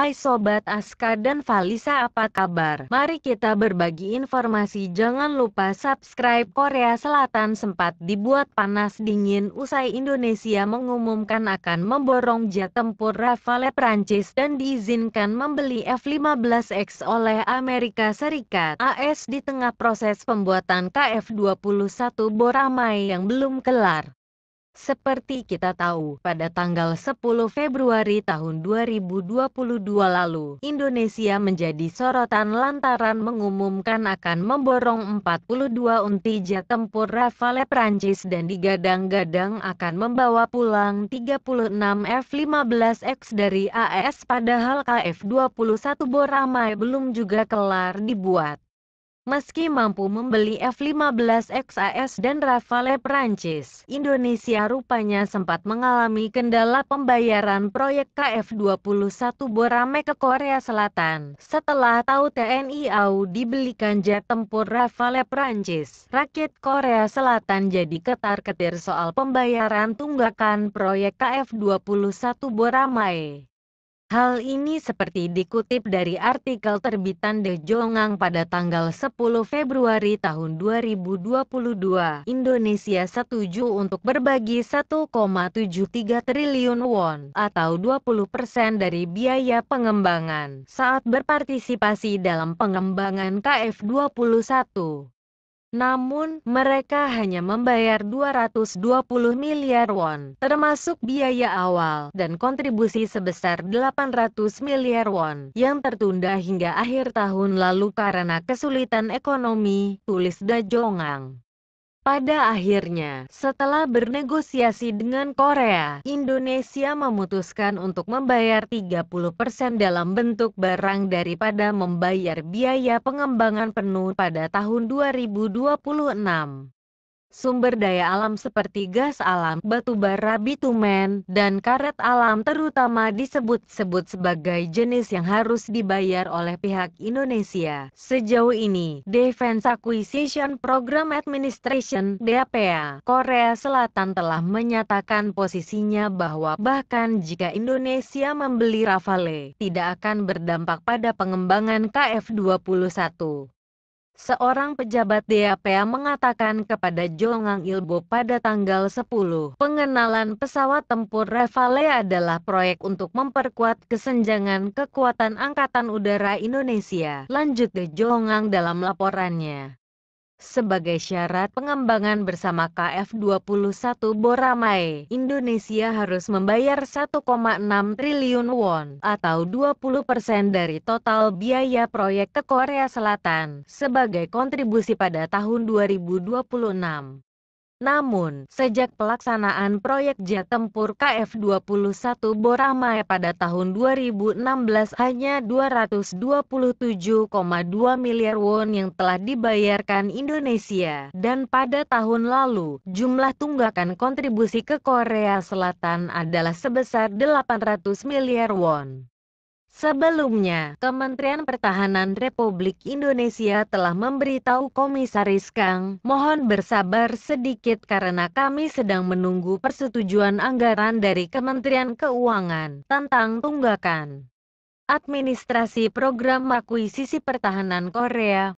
Hai Sobat Aska dan Valisa, apa kabar? Mari kita berbagi informasi. Jangan lupa subscribe. Korea Selatan sempat dibuat panas dingin usai Indonesia mengumumkan akan memborong jet tempur Rafale Prancis dan diizinkan membeli F-15X oleh Amerika Serikat (AS) di tengah proses pembuatan KF-21 Boramai yang belum kelar. Seperti kita tahu, pada tanggal 10 Februari tahun 2022 lalu, Indonesia menjadi sorotan lantaran mengumumkan akan memborong 42 unit jet tempur Rafale Prancis dan digadang-gadang akan membawa pulang 36 F-15X dari AS, padahal KF-21 Boramai belum juga kelar dibuat. Meski mampu membeli F-15X AS dan Rafale Prancis, Indonesia rupanya sempat mengalami kendala pembayaran proyek KF-21 Boramai ke Korea Selatan. Setelah tahu TNI AU dibelikan jet tempur Rafale Prancis, rakyat Korea Selatan jadi ketar-ketir soal pembayaran tunggakan proyek KF-21 Boramai. Hal ini seperti dikutip dari artikel terbitan The Jongang pada tanggal 10 Februari tahun 2022. Indonesia setuju untuk berbagi 1,73 triliun won atau 20% dari biaya pengembangan saat berpartisipasi dalam pengembangan KF-21. Namun, mereka hanya membayar 220 miliar won, termasuk biaya awal, dan kontribusi sebesar 800 miliar won, yang tertunda hingga akhir tahun lalu karena kesulitan ekonomi, tulis Da Jongang. Pada akhirnya, setelah bernegosiasi dengan Korea, Indonesia memutuskan untuk membayar 30% dalam bentuk barang daripada membayar biaya pengembangan penuh pada tahun 2026. Sumber daya alam seperti gas alam, batu bara bitumen, dan karet alam terutama disebut-sebut sebagai jenis yang harus dibayar oleh pihak Indonesia. Sejauh ini, Defense Acquisition Program Administration (DAPA) Korea Selatan telah menyatakan posisinya bahwa bahkan jika Indonesia membeli Rafale, tidak akan berdampak pada pengembangan KF-21. Seorang pejabat DAPA mengatakan kepada Jongang Ilbo pada tanggal 10, pengenalan pesawat tempur Rafale adalah proyek untuk memperkuat kesenjangan kekuatan Angkatan Udara Indonesia, lanjut The Jongang dalam laporannya. Sebagai syarat pengembangan bersama KF-21 Boramai, Indonesia harus membayar 1,6 triliun won atau 20% dari total biaya proyek ke Korea Selatan sebagai kontribusi pada tahun 2026. Namun, sejak pelaksanaan proyek jet tempur KF-21 Boramai pada tahun 2016, hanya 227,2 miliar won yang telah dibayarkan Indonesia, dan pada tahun lalu, jumlah tunggakan kontribusi ke Korea Selatan adalah sebesar 800 miliar won. Sebelumnya, Kementerian Pertahanan Republik Indonesia telah memberitahu Komisaris Kang, mohon bersabar sedikit karena kami sedang menunggu persetujuan anggaran dari Kementerian Keuangan tentang tunggakan. Administrasi Program Akuisisi Pertahanan Korea